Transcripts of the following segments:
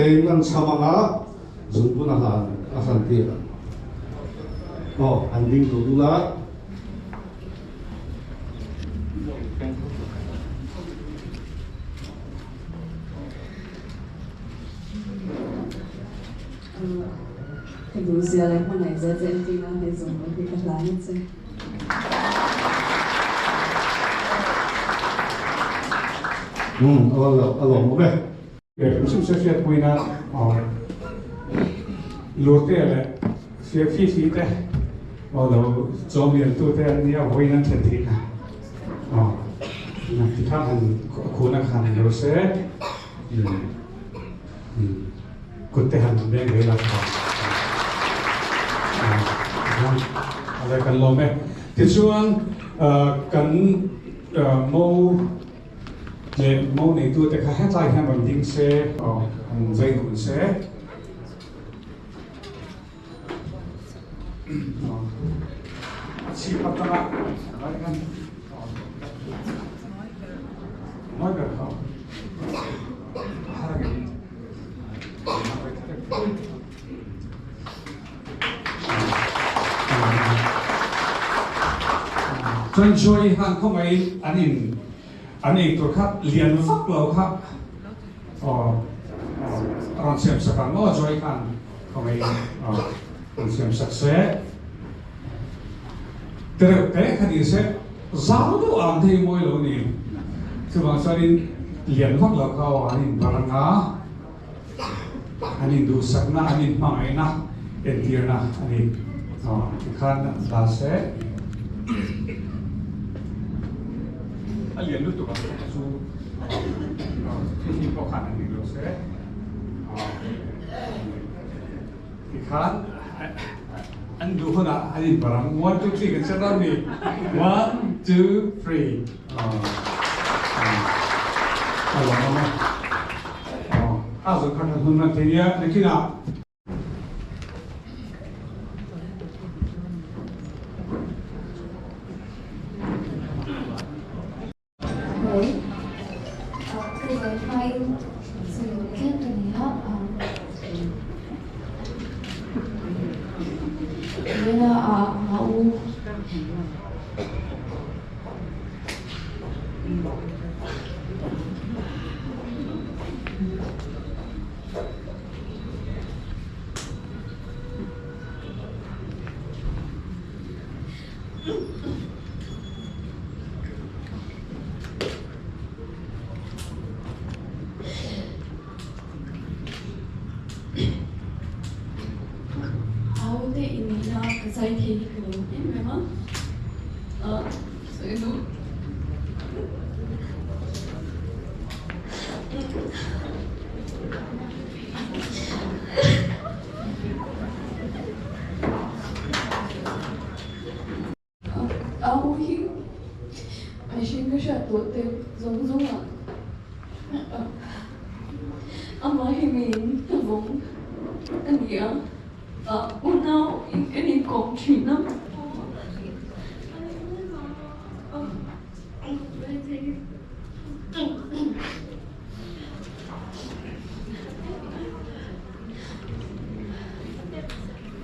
England samanga zungpuna asanti anding dula Thì đủ giờ lại con này giờ dễ thì nó để dùng cái cách lá hết rồi. Along một đây. Để chúng sẽ xét quy na lúa tê là xét phi phí tê, đầu cho miền tu tê anh nhau quy na thiệt thịt thì khác hàng khu na hàng lúa sẽ cột tê hàng bên người làm ở đây cần lo mẹ thì chuan cần mâu để mâu này tôi sẽ hết lại hàng bằng đinh xe dây cuốn xe chỉ bắt đầu lại cái nói được không cho chơi hàng không ấy anh ấyตัวครับเรียนฟักเราครับตอนเสียมสักการ์ง้อจอยกันเขาไม่ตอนเสียมสักเสะแต่เด็กคนนี้เสะสาวตัวอ่านที่มวยเรานี่คือบางส่วนนี้เรียนฟักเราเขาอันนี้บารังอาอันนี้ดูสักนะอันนี้มาไงนะเอ็นทีนะอันนี้ที่ข้างตาเสะalian lutu kan su sisi pokan ni lo se ikan andu hona ani barang 1 2 3 kan sedar ni 1 2 3 kalau mama azu kan huna teria nikina Pasal thì cũng memang saya tu aku hiu macam ke satu tu zong ama himin tabung dia unau ini công chuyện lắm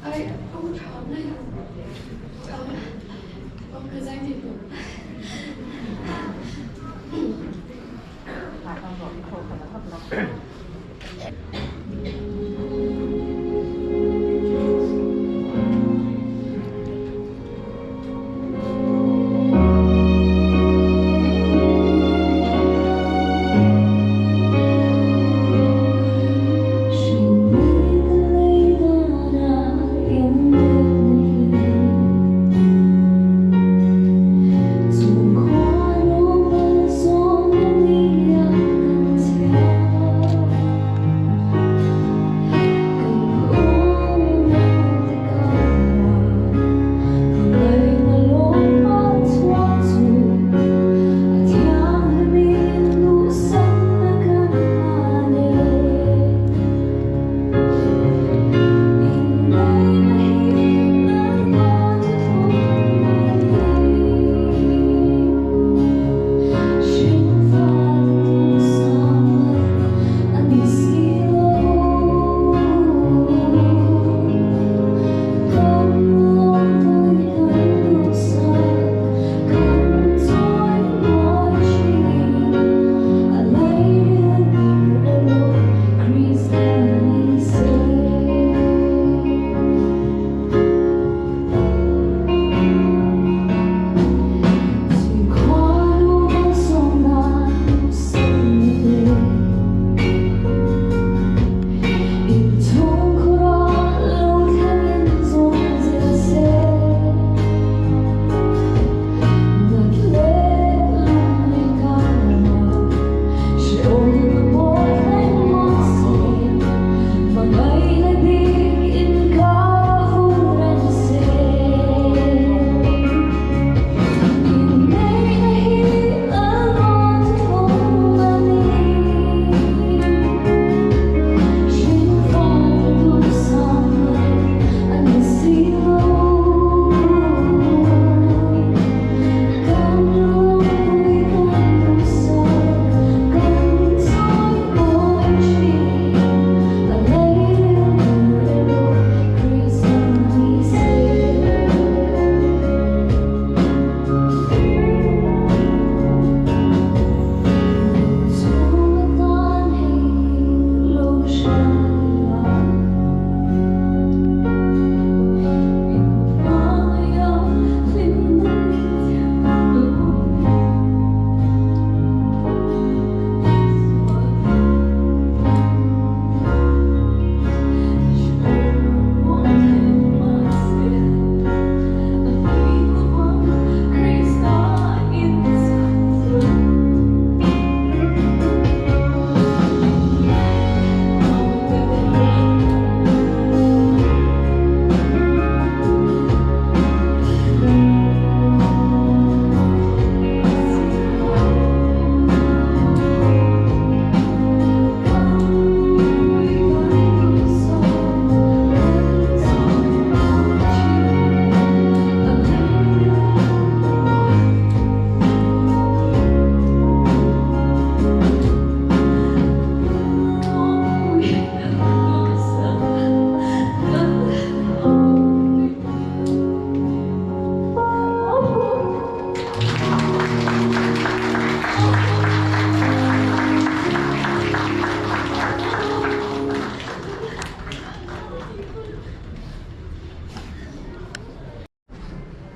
ai ông chọn này ông cứ danh thì được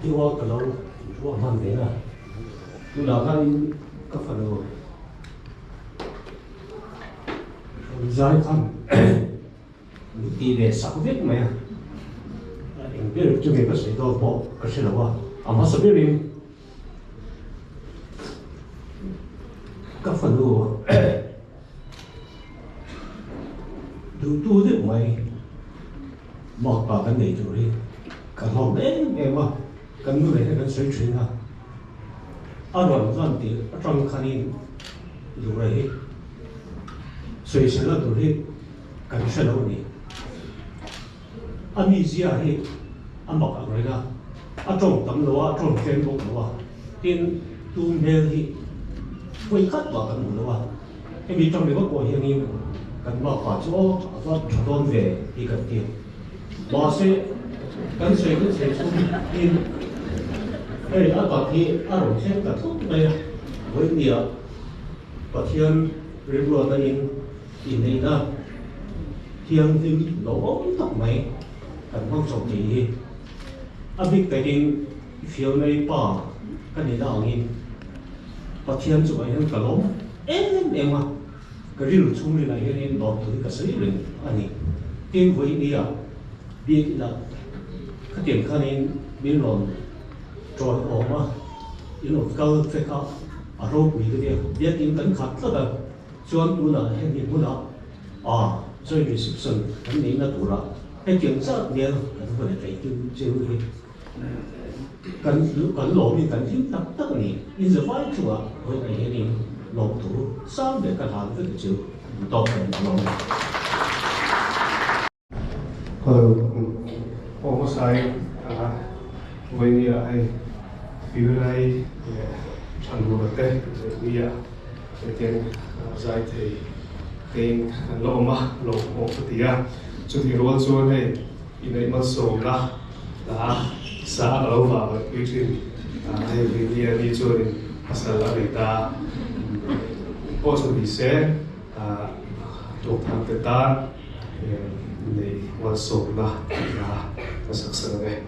ที่ว่ากับเราว่ามันเนี่ยนะดูแล้วกันก็ฝันว่าใจขันมีตีเด็ดสักเวกไหมอ่ะเองเดี๋ยวจะมีภาษาตัวบอกก็ใช่หรือว่าอามาสเปริมก็ฝันว่าดูตัวเด็กไหมบอกปากกันในตัวนี้กันห้องเอ๊ะเองว่ากันนู่นเลยกันสวยจริงอ่ะอารมณ์ตอนที่จังคันนี้ดูเลยสวยเสียแล้วตัวนี้กันเสียแล้วนี่อันนี้เสียให้อันบอกอะไรนะอันจงตำรวจจงเจ้าพวกหรือว่าที่ดูเมลที่ไว้คัดบอกกันหมดหรือว่าให้มีจังเลยว่าก่อนอย่างนี้กันบอกว่าจะว่าจะโดนเวทีกันเดียวบอกเสียกันเสียกันเสียชุดที่เฮ้ยตอนที่อารมณ์เช่นกับทุกเลยวันเดียวประเทศเรียบร้อยนั่นเองที่นี่นะเที่ยงที่โลกตกไหมกันห้องสอบดีอาบิกแต่ดินฟิวในป่ากันนี่ดาวนี้ประเทศจะไปนั่นกับลมเอ็มอ่ะก็เรื่องชุ่มเลยอะไรนี่บอกถึงกับสิ่งเรื่องอันนี้ที่วันนี้อ่ะบีละก็เตรียมคันนี้บินลมจอยออกมาอีหนุ่มก็เฟกอัพอารมณ์ดีก็เดียวเดี๋ยวกินกันขัดแล้วแบบชวนตัวน่ะให้กินตัวน่ะ所以是不是肯定的多了？喺警察年很多人在就会，跟路面跟天得你，因此外出啊，會係一年路途300個行得就唔多人路。我sai với như ai phiêu này chăn nuôi vật tết bây giờ tiền dài thì tiền Lawmna một tí chút thì rồi cho này in này mất số là xã lâu vào cái chuyện hay vì đi cho nên Pasal là người ta có số đi xe thuộc tham tết ta này mất số là sắc sỡ này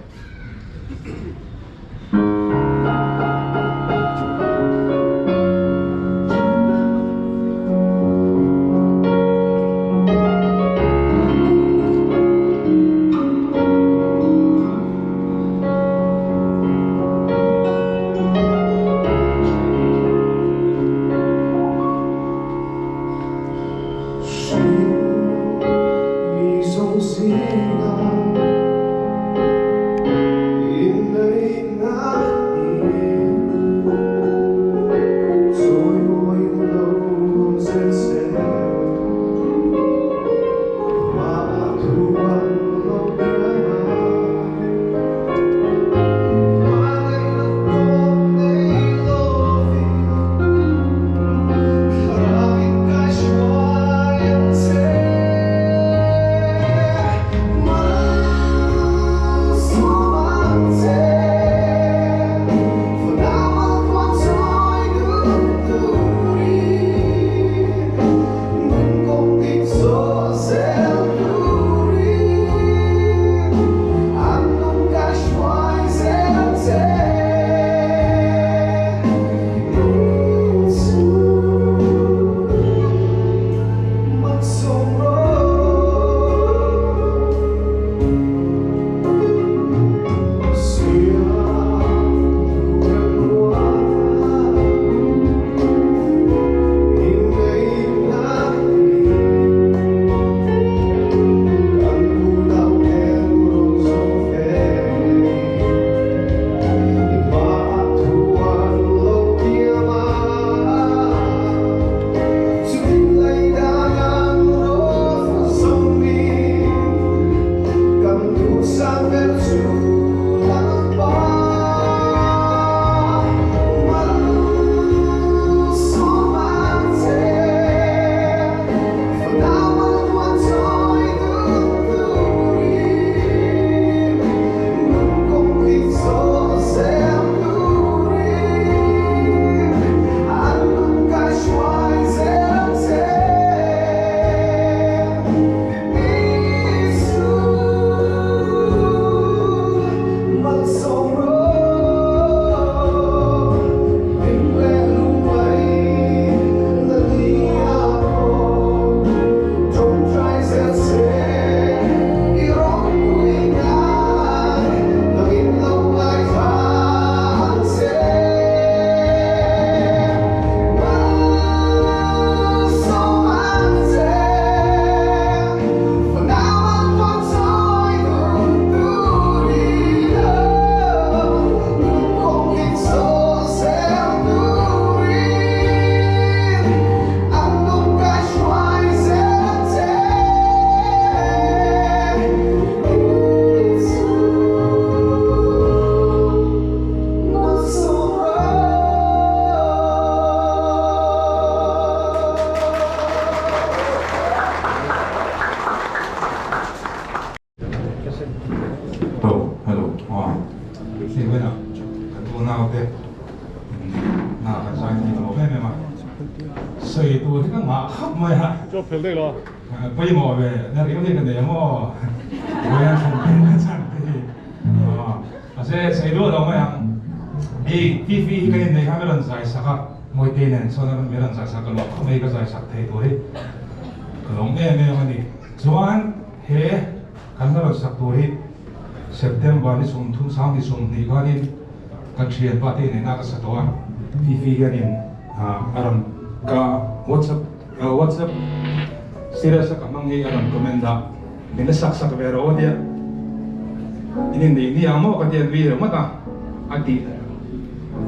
hello xin quên ạ tôi nào thế nào phải sai thì nó phải mà xây tôi thì các mà khắp mọi hả cho phèn đây lo bây mò về nó cái cái này mò bây giờ không biết cái gì sẽ xây đua đâu mà đi phi cái này hai lần giải sắc mỗi tên này sau đó mấy lần giải sắc cái lọ không mấy cái giải sắc thế thôi cái lồng em mà đi Joan he kan lo sak tu hi September ni sum thum sang ni sum ni ganin kan thian pa te ne na ka satwa fi ganin aram ka whatsapp sira sa kamang hi aram komenda ni sak ve ro dia inin ni amo ka dia vi ma ta ati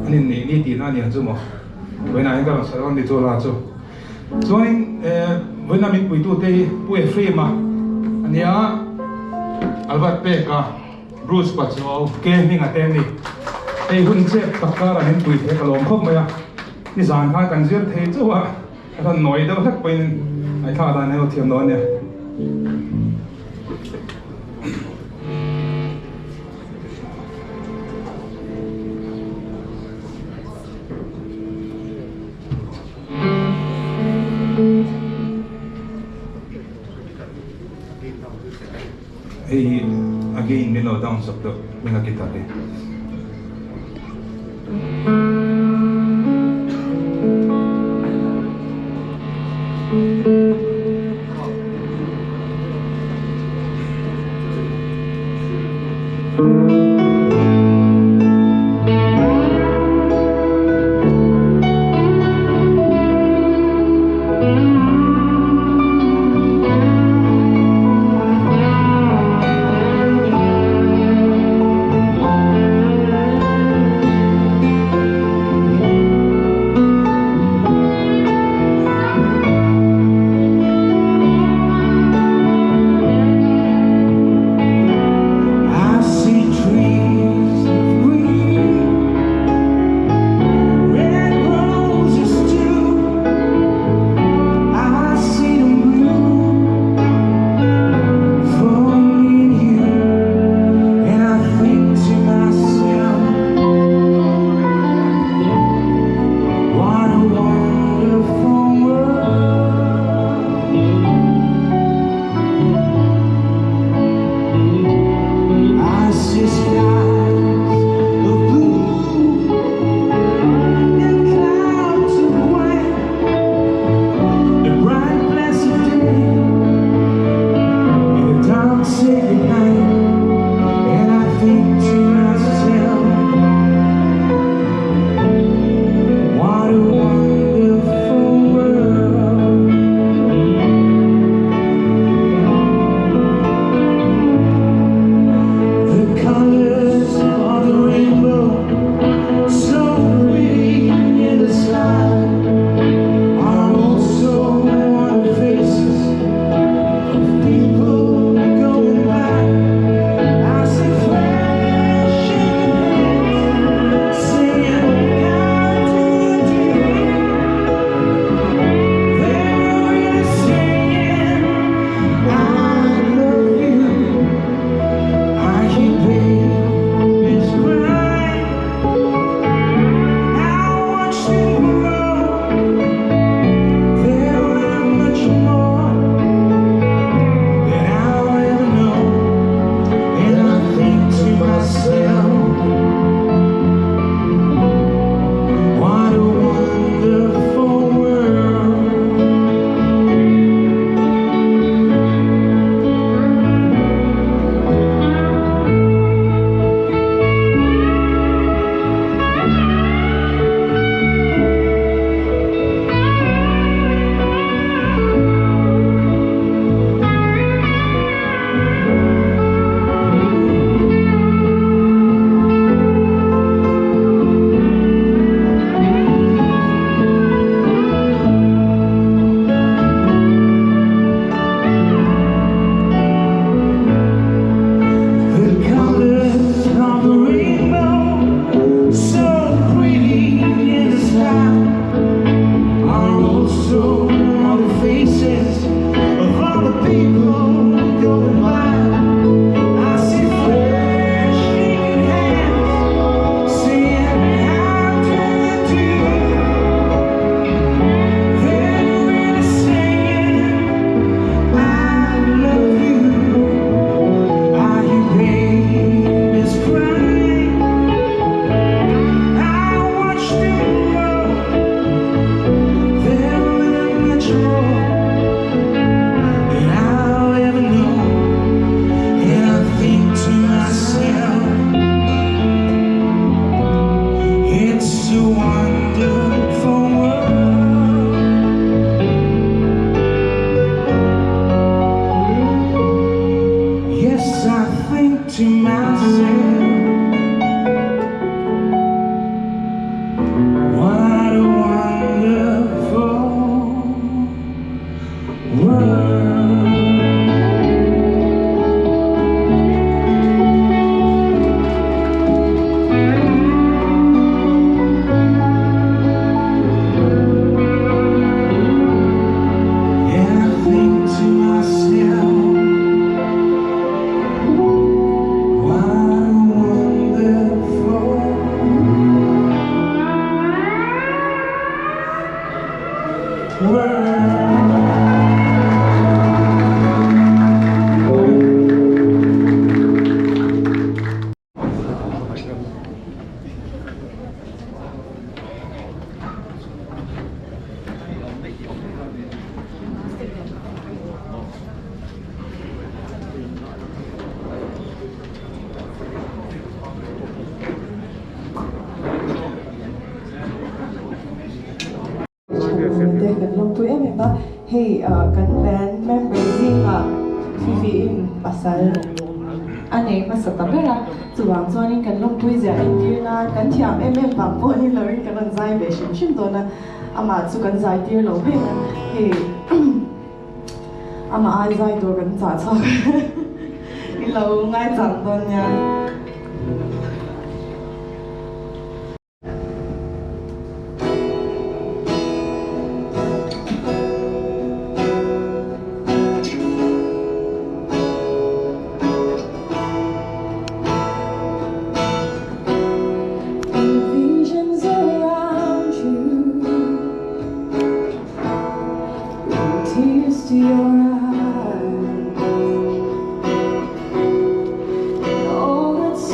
anin ni ti na ni chu mo wena ka sa on di chu la chu join wena mi pui tu te pu e free ma ania Albert Peka Bruce Pasal ke ni ngaten ni ei hun che takara hin pui the kalom khop maya ni zan kha kan zir the chuwa thon noi da thak pain ai tha da ne o thiam no ne hey again nilo down sabdo mina kita de I see trees to myself, what a wonderful world. Yeah, I think to myself, what a wonderful world. They can long to em ba hey kan band member zinga Fifi in Pasal ane masatabera chuwang chuanin kan long pui zia indirna kan thiam em bang po ni lorin kan zai be shin shin to na ama chu kan zai tir lo he hey ama ai zai to kan cha cha ni lo ngai chang ton ya visions around you, bring tears to your eyes. All that's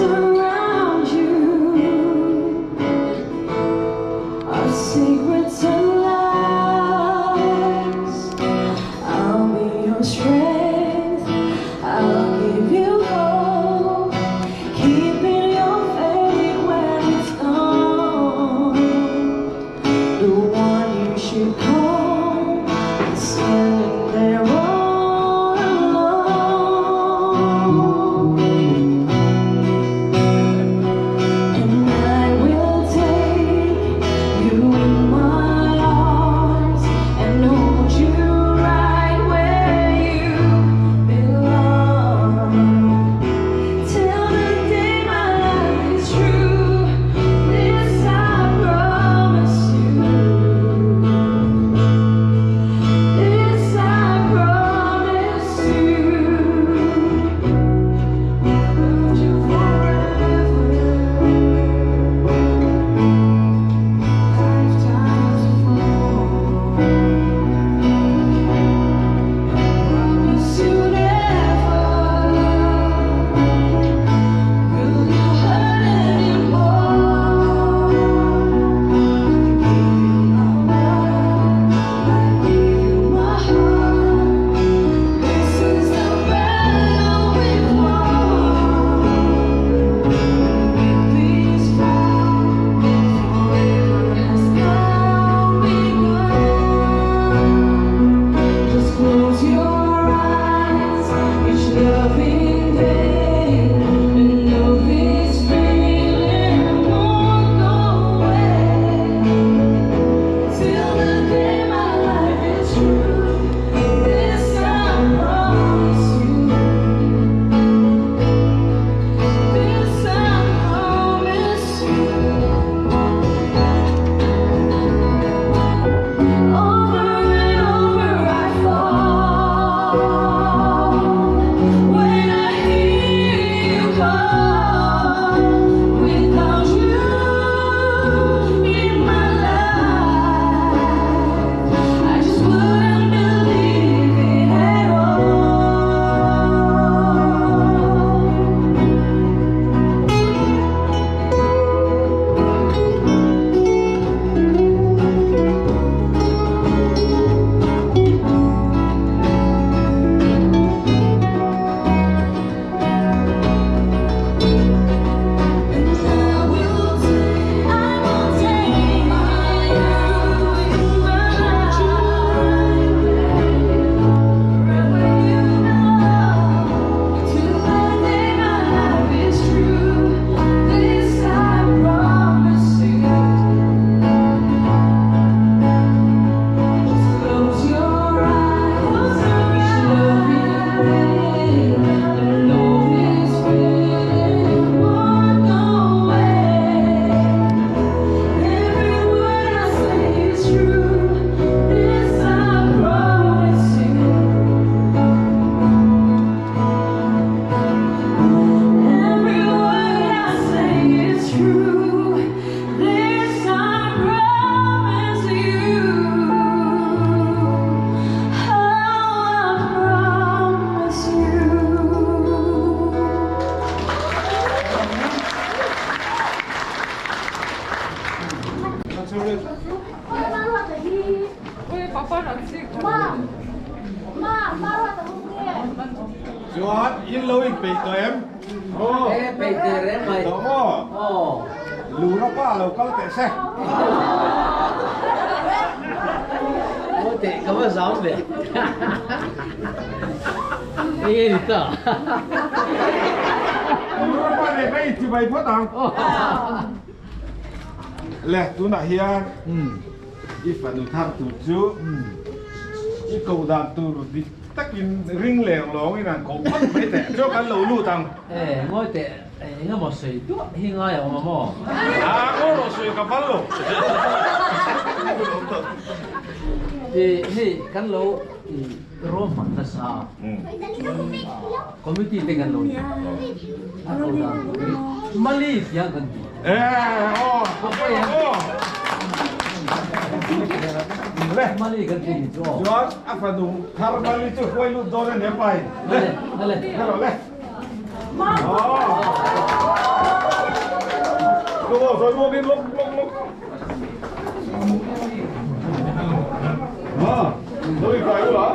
bị tụi em. Ô. Em bị tụi em mày. Đúng không? Ồ. Lú nó quá là có thể xe. Ôi tệ có mà giống vậy. Đi đi tờ. Lú nó quá này đây thì bày phát tăng. Lẹ, tôi nãy hiền. Đi phải được tham tụt chú. Đi cầu đàn tụt rồi đi. Tất nhiên ring lèng lóng cái này cũng bắt mấy tệ cho cái lẩu lù tăng. Ê, ngôi tệ, nghe một sợi tuốt hi ngay ở mà mò. Ngôi lẩu sợi cả bắt lẩu. Thì kan lẩu rom mặt là sao? Committee dengan lẩu. Aku dah. Malaysia kan. Apa ya? Mali kan ini tu. Jual apa tu? Har Mali tu kau lu doran apa? Leh. Kalau leh. Rồi mua đi lúc. Rồi phải luôn hả?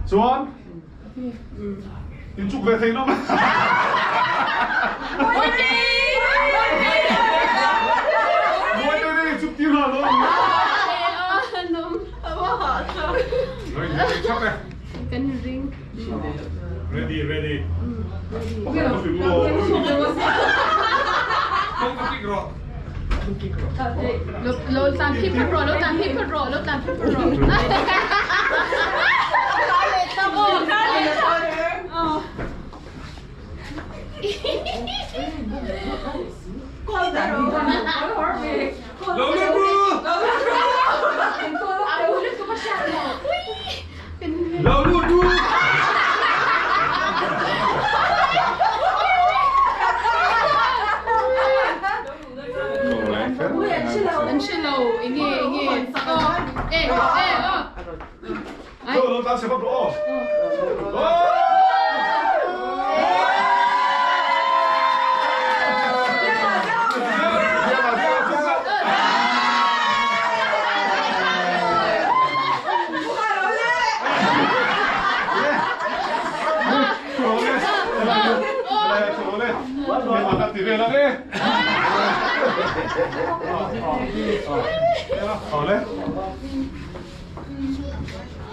Xuân Tìm chụp về thấy nó mà Ngồi đây chụp tiêu hả luôn Rồi, chắc này Cần ring Ready Không có phim lô Không có kích rõ Lô tạm phim phật rồi, lô tạm phim phật rồi Lo tao sẽ bắt rõ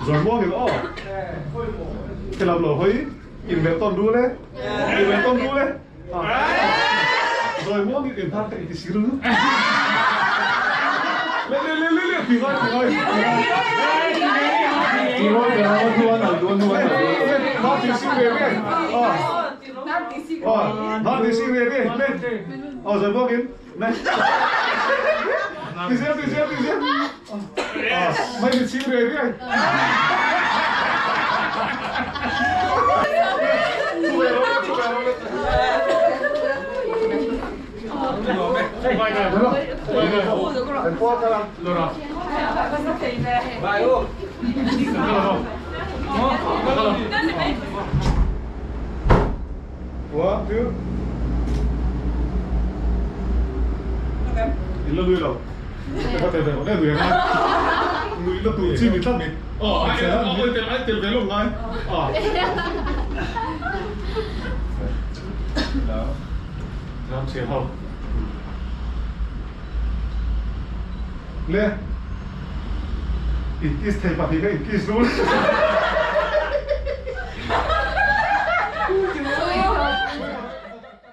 rồi mua cái đó cái làm lẩu hơi nhìn về tôn đu đấy nhìn về tôn đu đấy rồi mua cái điểm tham cái xí rứ lên thì thôi luôn nó thì xí về đi nó thì xí về đi lên rồi mua cái này thì xem mày thì xí về đi One, two. 일로 누이로. 대박. 내가 누이야. 누이로 또 집이 딱 밑. ai tìm về luôn ngay. Đó. Làm xỉu hậu. Lên. Ít thầy bà thì cái ít luôn.